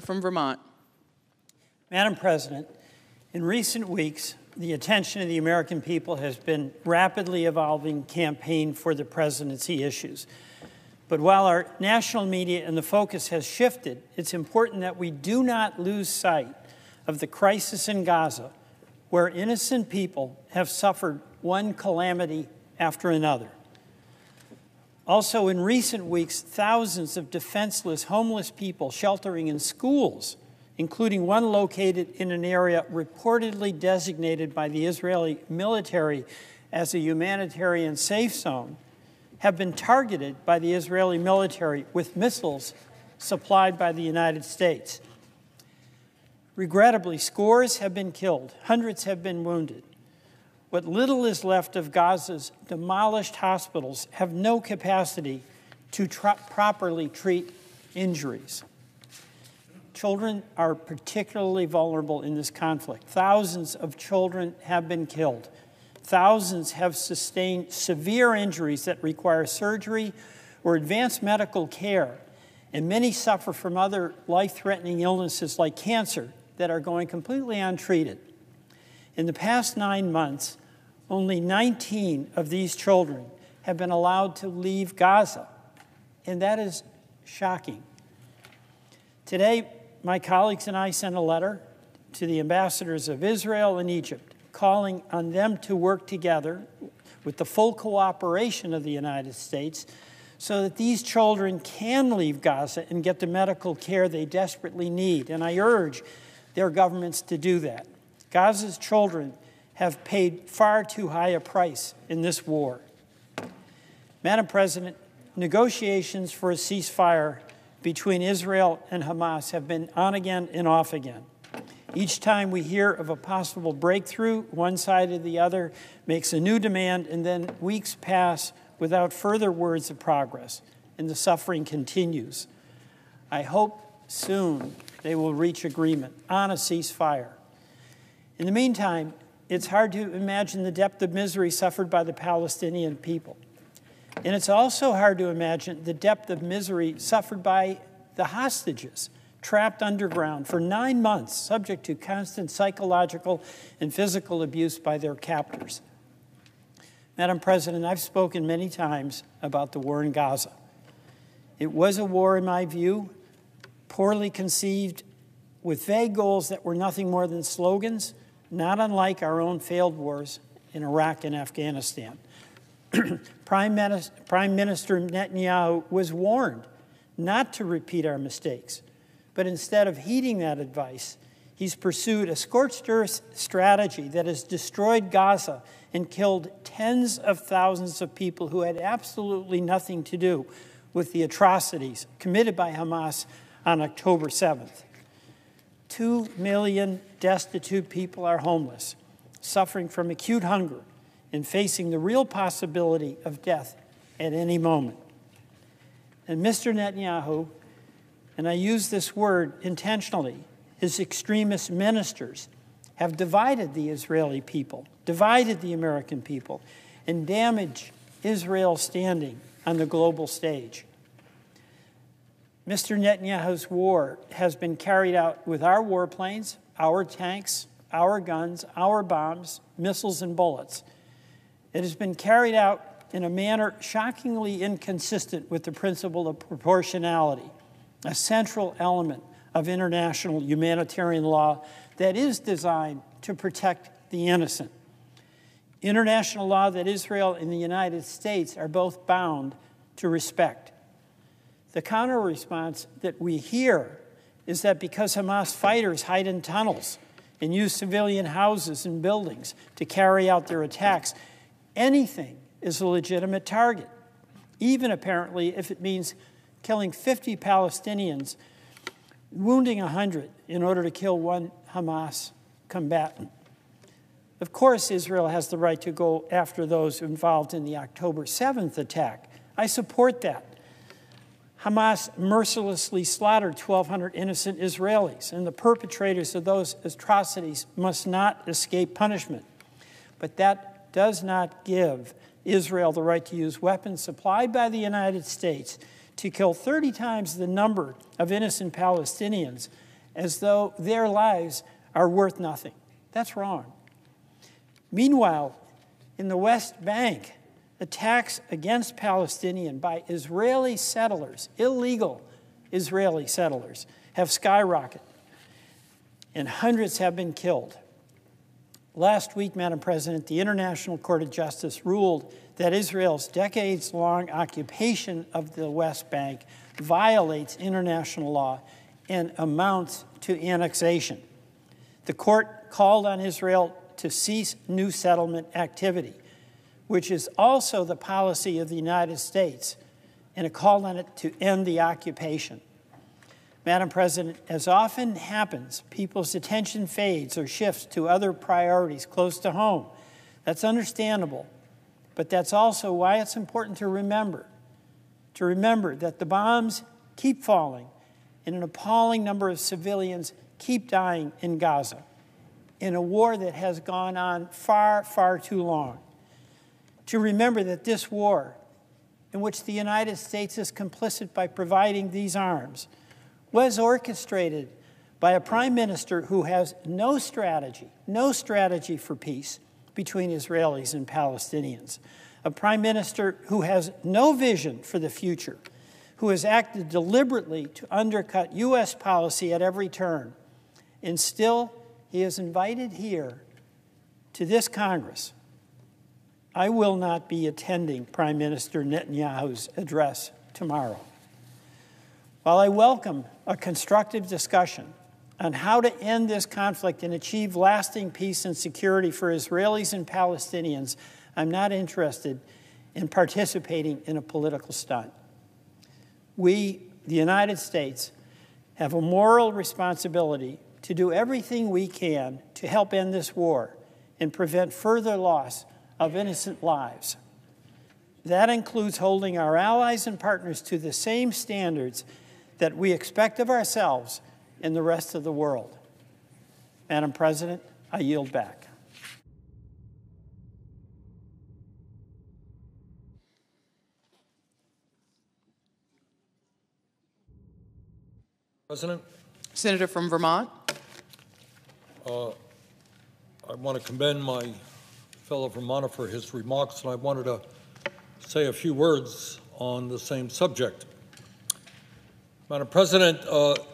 From Vermont. Madam President, in recent weeks, the attention of the American people has been rapidly evolving campaign for the presidency issues. But while our national media and the focus has shifted, it's important that we do not lose sight of the crisis in Gaza, where innocent people have suffered one calamity after another. Also, in recent weeks, thousands of defenseless, homeless people sheltering in schools, including one located in an area reportedly designated by the Israeli military as a humanitarian safe zone, have been targeted by the Israeli military with missiles supplied by the United States. Regrettably, scores have been killed, hundreds have been wounded. What little is left of Gaza's demolished hospitals have no capacity to properly treat injuries. Children are particularly vulnerable in this conflict. Thousands of children have been killed. Thousands have sustained severe injuries that require surgery or advanced medical care, and many suffer from other life-threatening illnesses like cancer that are going completely untreated. In the past 9 months, only 19 of these children have been allowed to leave Gaza, and that is shocking. Today, my colleagues and I sent a letter to the ambassadors of Israel and Egypt, calling on them to work together with the full cooperation of the United States so that these children can leave Gaza and get the medical care they desperately need. And I urge their governments to do that. Gaza's children have paid far too high a price in this war. Madam President, negotiations for a ceasefire between Israel and Hamas have been on again and off again. Each time we hear of a possible breakthrough, one side or the other makes a new demand, and then weeks pass without further words of progress, and the suffering continues. I hope soon they will reach agreement on a ceasefire. In the meantime, it's hard to imagine the depth of misery suffered by the Palestinian people. And it's also hard to imagine the depth of misery suffered by the hostages trapped underground for 9 months, subject to constant psychological and physical abuse by their captors. Madam President, I've spoken many times about the war in Gaza. It was a war, in my view, poorly conceived, with vague goals that were nothing more than slogans, not unlike our own failed wars in Iraq and Afghanistan. Prime Minister Netanyahu was warned not to repeat our mistakes, but instead of heeding that advice, he's pursued a scorched earth strategy that has destroyed Gaza and killed tens of thousands of people who had absolutely nothing to do with the atrocities committed by Hamas on October 7th. 2 million destitute people are homeless, suffering from acute hunger and facing the real possibility of death at any moment. And Mr. Netanyahu, and I use this word intentionally, his extremist ministers have divided the Israeli people, divided the American people, and damaged Israel's standing on the global stage. Mr. Netanyahu's war has been carried out with our warplanes, our tanks, our guns, our bombs, missiles, and bullets. It has been carried out in a manner shockingly inconsistent with the principle of proportionality, a central element of international humanitarian law that is designed to protect the innocent. International law that Israel and the United States are both bound to respect. The counter-response that we hear is that because Hamas fighters hide in tunnels and use civilian houses and buildings to carry out their attacks, anything is a legitimate target, even apparently if it means killing 50 Palestinians, wounding 100 in order to kill one Hamas combatant. Of course, Israel has the right to go after those involved in the October 7th attack. I support that. Hamas mercilessly slaughtered 1,200 innocent Israelis, and the perpetrators of those atrocities must not escape punishment. But that does not give Israel the right to use weapons supplied by the United States to kill 30 times the number of innocent Palestinians as though their lives are worth nothing. That's wrong. Meanwhile, in the West Bank, attacks against Palestinians by Israeli settlers, illegal Israeli settlers, have skyrocketed, and hundreds have been killed. Last week, Madam President, the International Court of Justice ruled that Israel's decades-long occupation of the West Bank violates international law and amounts to annexation. The court called on Israel to cease new settlement activity, which is also the policy of the United States, and it called on it to end the occupation. Madam President, as often happens, people's attention fades or shifts to other priorities close to home. That's understandable, but that's also why it's important to remember that the bombs keep falling and an appalling number of civilians keep dying in Gaza in a war that has gone on far, far too long. To remember that this war, in which the United States is complicit by providing these arms, was orchestrated by a prime minister who has no strategy for peace between Israelis and Palestinians, a prime minister who has no vision for the future, who has acted deliberately to undercut U.S. policy at every turn. And still, he is invited here to this Congress. I will not be attending Prime Minister Netanyahu's address tomorrow. While I welcome a constructive discussion on how to end this conflict and achieve lasting peace and security for Israelis and Palestinians, I'm not interested in participating in a political stunt. We, the United States, have a moral responsibility to do everything we can to help end this war and prevent further loss of innocent lives. That includes holding our allies and partners to the same standards that we expect of ourselves and the rest of the world. Madam President, I yield back. President. Senator from Vermont. I want to commend my fellow Vermonter for his remarks, and I wanted to say a few words on the same subject. Madam President,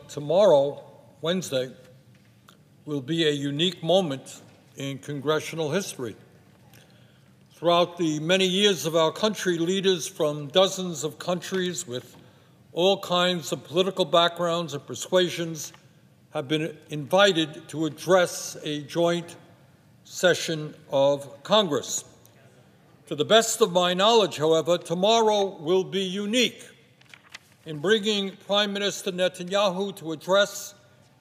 tomorrow, Wednesday, will be a unique moment in congressional history. Throughout the many years of our country, leaders from dozens of countries with all kinds of political backgrounds and persuasions have been invited to address a joint session of Congress. To the best of my knowledge, however, tomorrow will be unique in bringing Prime Minister Netanyahu to address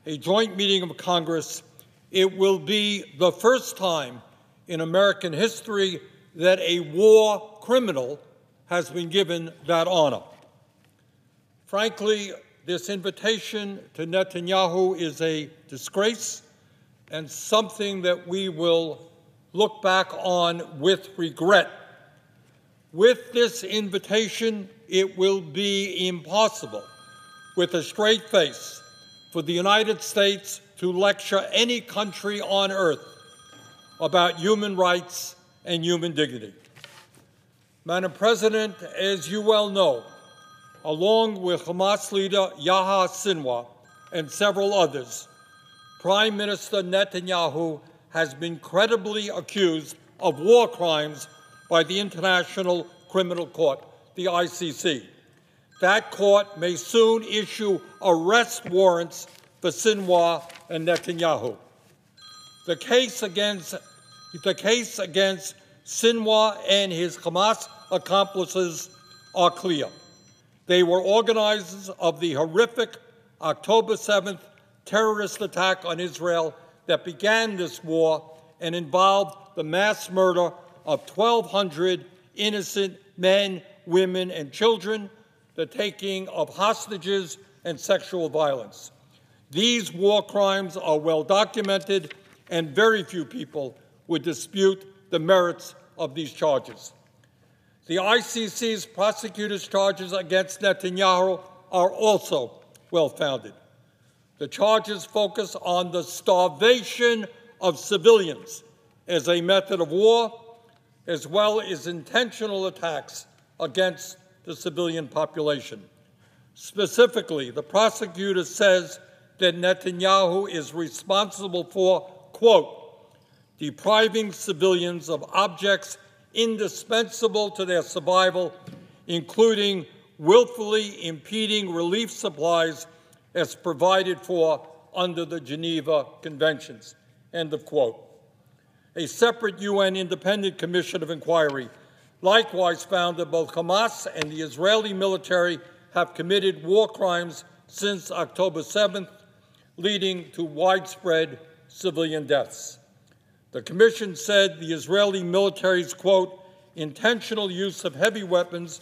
a joint meeting of Congress. It will be the first time in American history that a war criminal has been given that honor. Frankly, this invitation to Netanyahu is a disgrace and something that we will look back on with regret. With this invitation, it will be impossible, with a straight face, for the United States to lecture any country on earth about human rights and human dignity. Madam President, as you well know, along with Hamas leader Yahya Sinwar and several others, Prime Minister Netanyahu has been credibly accused of war crimes by the International Criminal Court, the ICC. That court may soon issue arrest warrants for Sinwar and Netanyahu. The case against Sinwar and his Hamas accomplices are clear. They were organizers of the horrific October 7th terrorist attack on Israel that began this war and involved the mass murder of 1,200 innocent men, women, and children, the taking of hostages, and sexual violence. These war crimes are well documented, and very few people would dispute the merits of these charges. The ICC's prosecutors' charges against Netanyahu are also well-founded. The charges focus on the starvation of civilians as a method of war, as well as intentional attacks against the civilian population. Specifically, the prosecutor says that Netanyahu is responsible for, quote, depriving civilians of objects indispensable to their survival, including willfully impeding relief supplies as provided for under the Geneva Conventions, end of quote. A separate UN independent commission of inquiry likewise found that both Hamas and the Israeli military have committed war crimes since October 7th, leading to widespread civilian deaths. The commission said the Israeli military's, quote, intentional use of heavy weapons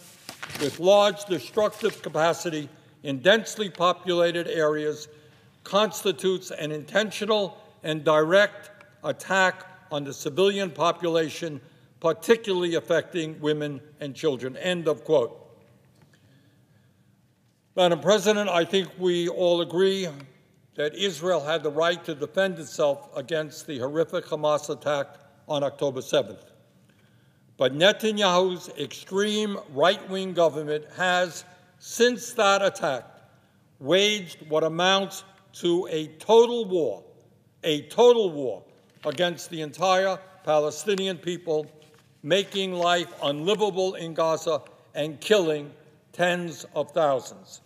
with large destructive capacity in densely populated areas constitutes an intentional and direct attack on the civilian population, particularly affecting women and children, end of quote. Madam President, I think we all agree that Israel had the right to defend itself against the horrific Hamas attack on October 7th. But Netanyahu's extreme right-wing government has, since that attack, waged what amounts to a total war against the entire Palestinian people, making life unlivable in Gaza and killing tens of thousands.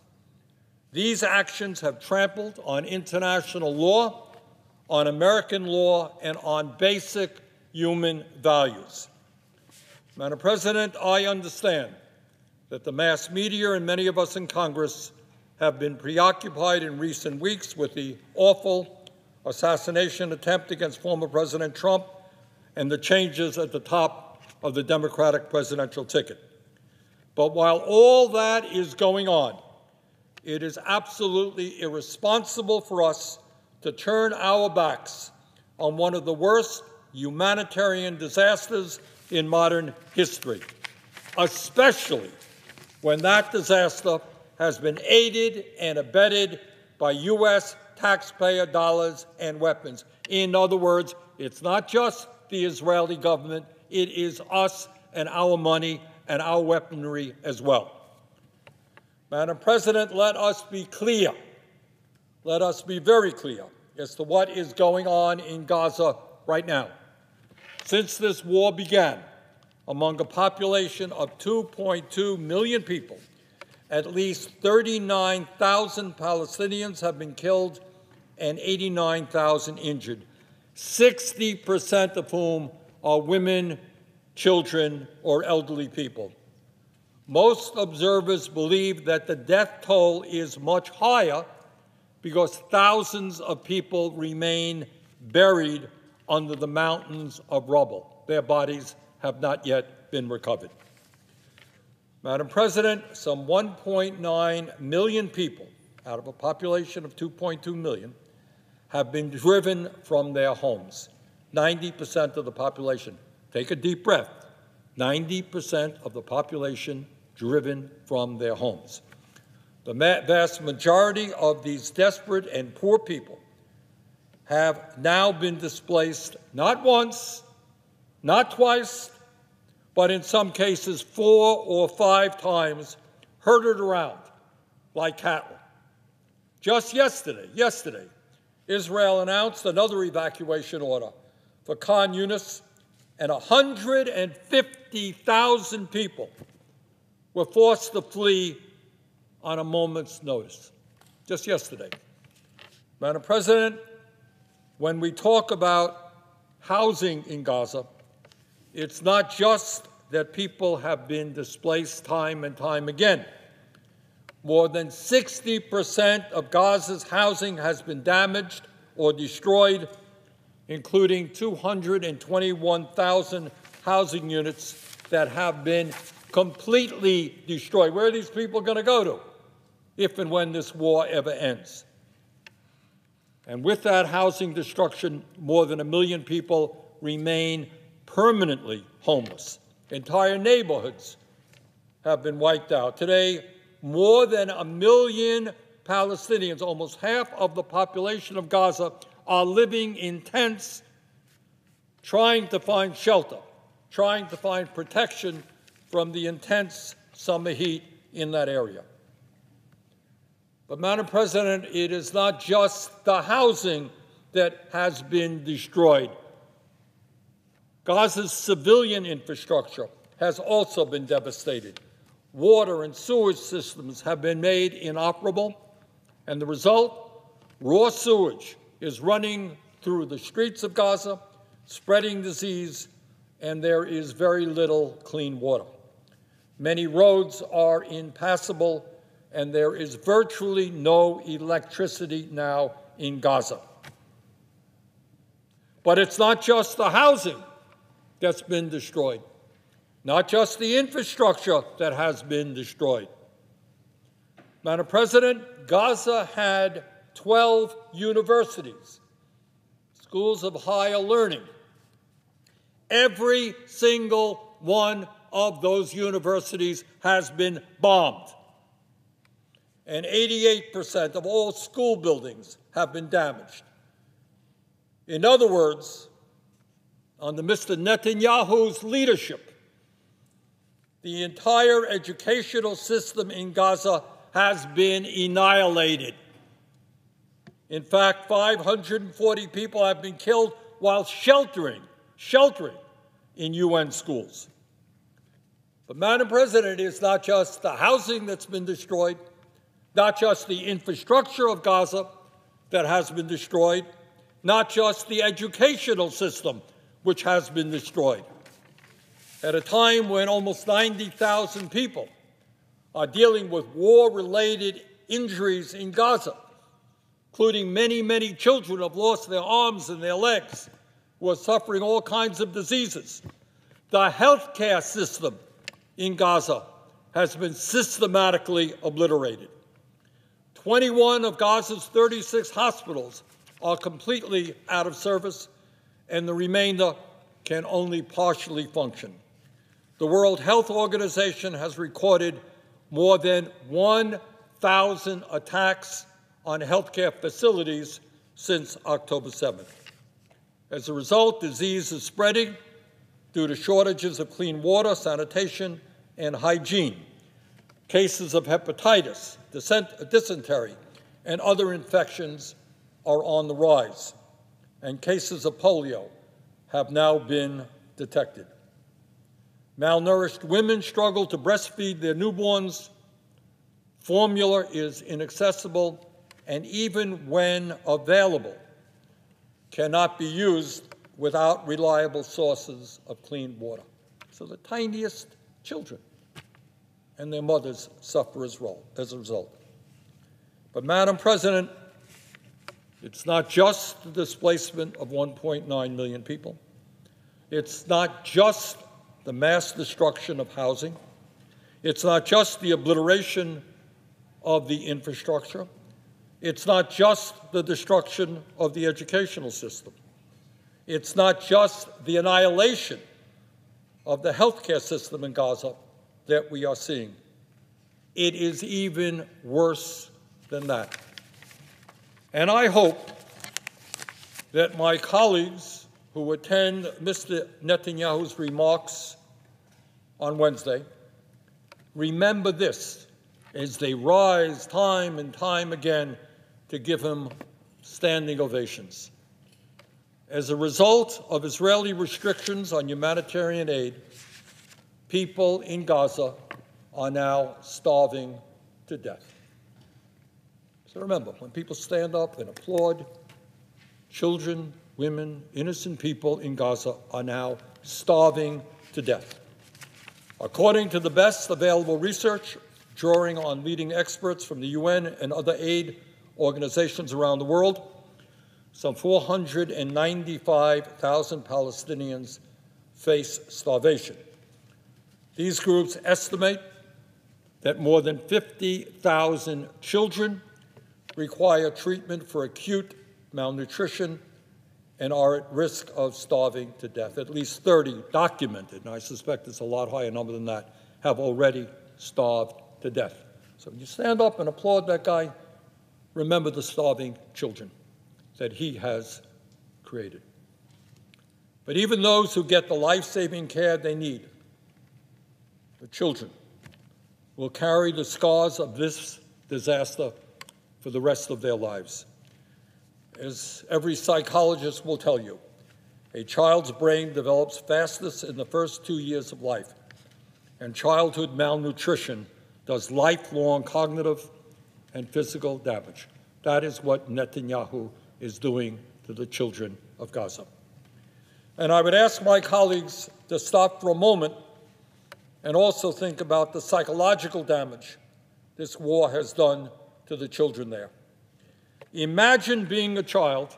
These actions have trampled on international law, on American law, and on basic human values. Madam President, I understand that the mass media and many of us in Congress have been preoccupied in recent weeks with the awful assassination attempt against former President Trump and the changes at the top of the Democratic presidential ticket. But while all that is going on, it is absolutely irresponsible for us to turn our backs on one of the worst humanitarian disasters in modern history, especially when that disaster has been aided and abetted by U.S. taxpayer dollars and weapons. In other words, it's not just the Israeli government, it is us and our money and our weaponry as well. Madam President, let us be clear. Let us be very clear as to what is going on in Gaza right now. Since this war began, among a population of 2.2 million people, at least 39,000 Palestinians have been killed and 89,000 injured, 60% of whom are women, children, or elderly people. Most observers believe that the death toll is much higher because thousands of people remain buried under the mountains of rubble. Their bodies have not yet been recovered. Madam President, some 1.9 million people out of a population of 2.2 million have been driven from their homes. 90% of the population. Take a deep breath. 90% of the population driven from their homes. The vast majority of these desperate and poor people have now been displaced not once, not twice, but in some cases 4 or 5 times, herded around like cattle. Just yesterday, Israel announced another evacuation order for Khan Yunis, and 150,000 people were forced to flee on a moment's notice, just yesterday. Madam President, when we talk about housing in Gaza, it's not just that people have been displaced time and time again. More than 60% of Gaza's housing has been damaged or destroyed, including 221,000 housing units that have been completely destroyed. Where are these people going to go to if and when this war ever ends? And with that housing destruction, more than 1 million people remain permanently homeless. Entire neighborhoods have been wiped out. Today, more than 1 million Palestinians, almost half of the population of Gaza, are living in tents, trying to find shelter, trying to find protection from the intense summer heat in that area. But, Madam President, it is not just the housing that has been destroyed. Gaza's civilian infrastructure has also been devastated. Water and sewage systems have been made inoperable, and the result, raw sewage is running through the streets of Gaza, spreading disease, and there is very little clean water. Many roads are impassable, and there is virtually no electricity now in Gaza. But it's not just the housing that's been destroyed, not just the infrastructure that has been destroyed. Madam President, Gaza had 12 universities, schools of higher learning. Every single one of those universities has been bombed, and 88% of all school buildings have been damaged. In other words, under Mr. Netanyahu's leadership, the entire educational system in Gaza has been annihilated. In fact, 540 people have been killed while sheltering in UN schools. But, Madam President, it's not just the housing that's been destroyed, not just the infrastructure of Gaza that has been destroyed, not just the educational system which has been destroyed. At a time when almost 90,000 people are dealing with war-related injuries in Gaza, including many, many children who have lost their arms and their legs, who are suffering all kinds of diseases. The healthcare system in Gaza has been systematically obliterated. 21 of Gaza's 36 hospitals are completely out of service, and the remainder can only partially function. The World Health Organization has recorded more than 1,000 attacks on healthcare facilities since October 7th. As a result, disease is spreading due to shortages of clean water, sanitation, and hygiene. Cases of hepatitis, dysentery, and other infections are on the rise, and cases of polio have now been detected. Malnourished women struggle to breastfeed their newborns. Formula is inaccessible, and even when available, cannot be used without reliable sources of clean water. So the tiniest children and their mothers suffer as a result. But, Madam President, it's not just the displacement of 1.9 million people. It's not just the mass destruction of housing. It's not just the obliteration of the infrastructure. It's not just the destruction of the educational system. It's not just the annihilation of the healthcare system in Gaza that we are seeing. It is even worse than that. And I hope that my colleagues who attend Mr. Netanyahu's remarks on Wednesday remember this as they rise time and time again to give him standing ovations. As a result of Israeli restrictions on humanitarian aid, people in Gaza are now starving to death. So remember, when people stand up and applaud, children, women, innocent people in Gaza are now starving to death. According to the best available research, drawing on leading experts from the UN and other aid organizations around the world, some 495,000 Palestinians face starvation. These groups estimate that more than 50,000 children require treatment for acute malnutrition and are at risk of starving to death. At least 30 documented, and I suspect it's a lot higher number than that, have already starved to death. So when you stand up and applaud that guy, remember the starving children that he has created. But even those who get the life-saving care they need, the children, will carry the scars of this disaster for the rest of their lives. As every psychologist will tell you, a child's brain develops fastest in the first 2 years of life, and childhood malnutrition does lifelong cognitive and physical damage. That is what Netanyahu is doing to the children of Gaza. And I would ask my colleagues to stop for a moment and also think about the psychological damage this war has done to the children there. Imagine being a child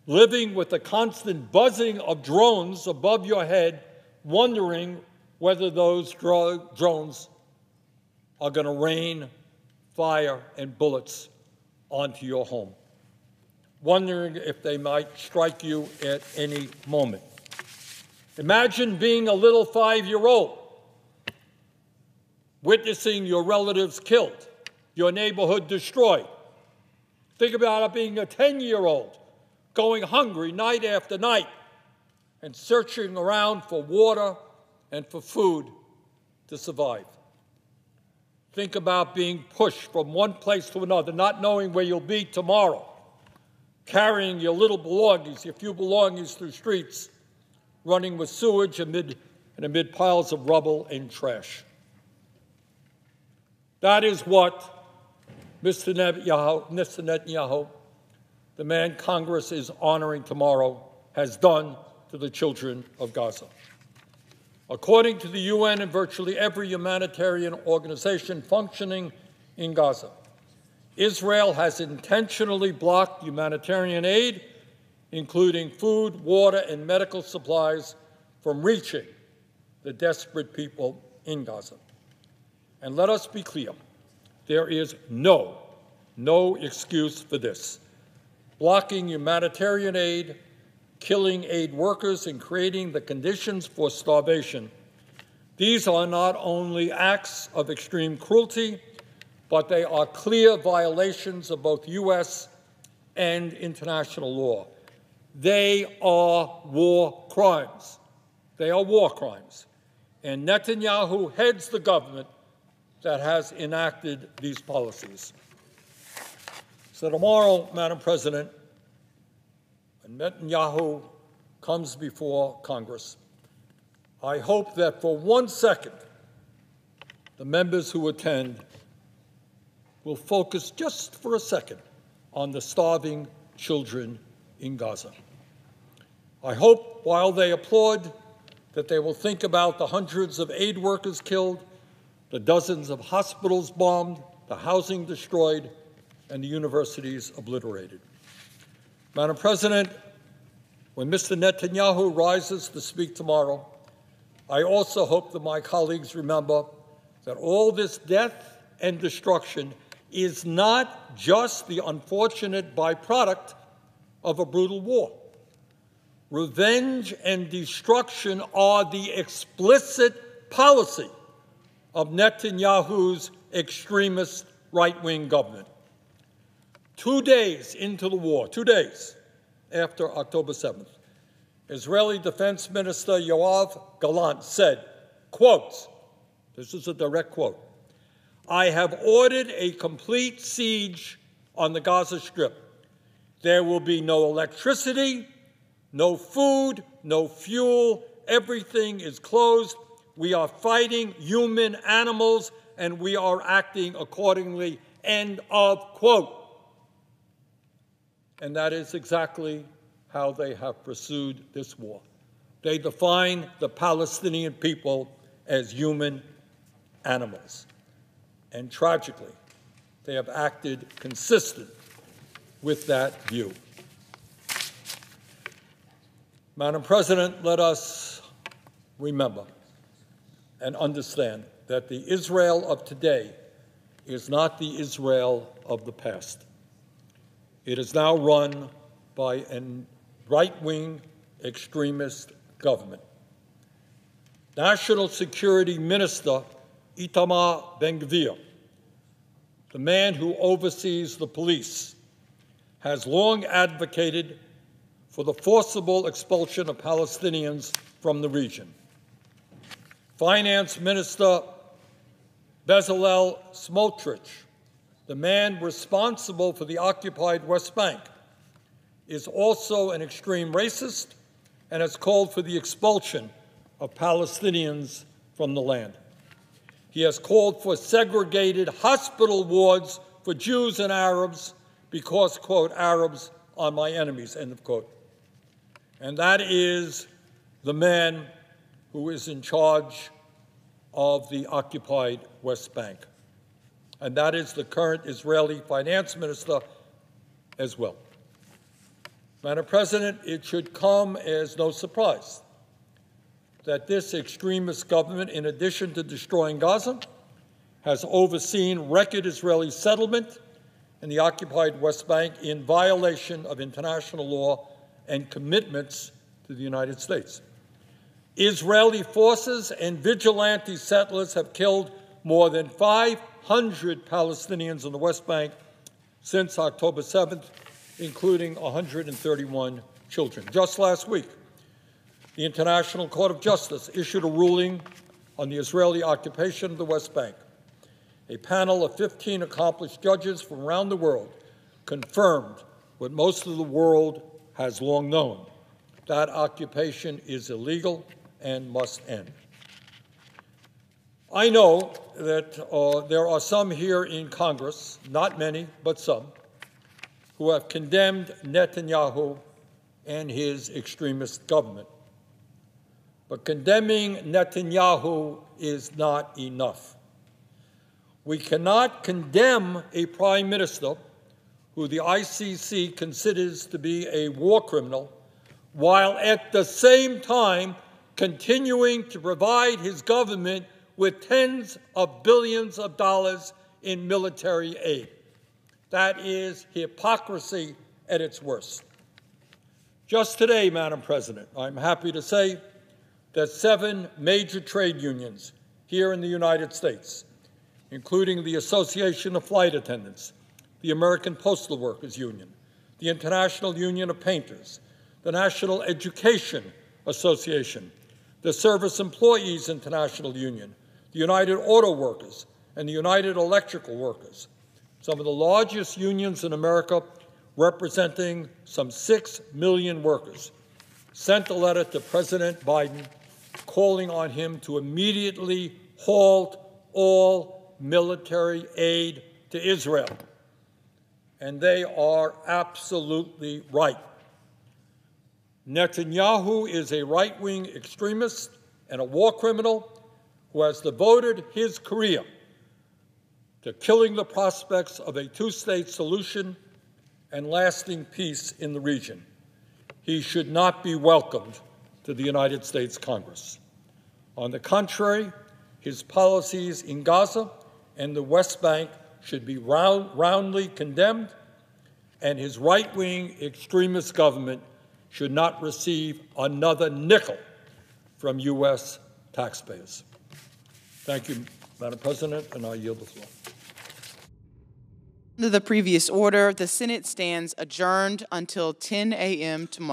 living with the constant buzzing of drones above your head, wondering whether those drones are going to rain fire and bullets onto your home, wondering if they might strike you at any moment. Imagine being a little 5-year-old, witnessing your relatives killed, your neighborhood destroyed. Think about it being a 10-year-old, going hungry night after night and searching around for water and for food to survive. Think about being pushed from one place to another, not knowing where you'll be tomorrow, carrying your little belongings, your few belongings through streets, running with sewage amid piles of rubble and trash. That is what Mr. Netanyahu, the man Congress is honoring tomorrow, has done to the children of Gaza. According to the UN and virtually every humanitarian organization functioning in Gaza, Israel has intentionally blocked humanitarian aid, including food, water, and medical supplies, from reaching the desperate people in Gaza. And let us be clear, there is no excuse for this. Blocking humanitarian aid, killing aid workers, and creating the conditions for starvation. These are not only acts of extreme cruelty, but they are clear violations of both U.S. and international law. They are war crimes. They are war crimes. And Netanyahu heads the government that has enacted these policies. So tomorrow, Madam President, when Netanyahu comes before Congress, I hope that for 1 second, the members who attend will focus just for a second on the starving children in Gaza. I hope while they applaud that they will think about the hundreds of aid workers killed, the dozens of hospitals bombed, the housing destroyed, and the universities obliterated. Madam President, when Mr. Netanyahu rises to speak tomorrow, I also hope that my colleagues remember that all this death and destruction is not just the unfortunate byproduct of a brutal war. Revenge and destruction are the explicit policy of Netanyahu's extremist right-wing government. 2 days into the war, 2 days after October 7th, Israeli Defense Minister Yoav Gallant said, quote, this is a direct quote, "I have ordered a complete siege on the Gaza Strip. There will be no electricity, no food, no fuel. Everything is closed. We are fighting human animals, and we are acting accordingly," end of quote. And that is exactly how they have pursued this war. They define the Palestinian people as human animals. And tragically, they have acted consistent with that view. Madam President, let us remember and understand that the Israel of today is not the Israel of the past. It is now run by a right-wing extremist government. National Security Minister Itamar Ben-Gvir, the man who oversees the police, has long advocated for the forcible expulsion of Palestinians from the region. Finance Minister Bezalel Smotrich, the man responsible for the occupied West Bank, is also an extreme racist and has called for the expulsion of Palestinians from the land. He has called for segregated hospital wards for Jews and Arabs because, quote, Arabs are my enemies, end of quote. And that is the man who is in charge of the occupied West Bank. And that is the current Israeli finance minister as well. Madam President, it should come as no surprise that this extremist government, in addition to destroying Gaza, has overseen record Israeli settlement in the occupied West Bank in violation of international law and commitments to the United States. Israeli forces and vigilante settlers have killed more than 500 Palestinians in the West Bank since October 7th, including 131 children. Just last week, the International Court of Justice issued a ruling on the Israeli occupation of the West Bank. A panel of 15 accomplished judges from around the world confirmed what most of the world has long known: that occupation is illegal and must end. I know that there are some here in Congress, not many, but some, who have condemned Netanyahu and his extremist government. But condemning Netanyahu is not enough. We cannot condemn a prime minister who the ICC considers to be a war criminal while at the same time continuing to provide his government with tens of billions of dollars in military aid. That is hypocrisy at its worst. Just today, Madam President, I'm happy to say that 7 major trade unions here in the United States, including the Association of Flight Attendants, the American Postal Workers Union, the International Union of Painters, the National Education Association, the Service Employees International Union, the United Auto Workers, and the United Electrical Workers, some of the largest unions in America representing some 6 million workers, sent a letter to President Biden calling on him to immediately halt all military aid to Israel. And they are absolutely right. Netanyahu is a right-wing extremist and a war criminal who has devoted his career to killing the prospects of a two-state solution and lasting peace in the region. He should not be welcomed to the United States Congress. On the contrary, his policies in Gaza and the West Bank should be roundly condemned, and his right-wing extremist government should not receive another nickel from U.S. taxpayers. Thank you, Madam President, and I yield the floor. Under the previous order, the Senate stands adjourned until 10 a.m. tomorrow.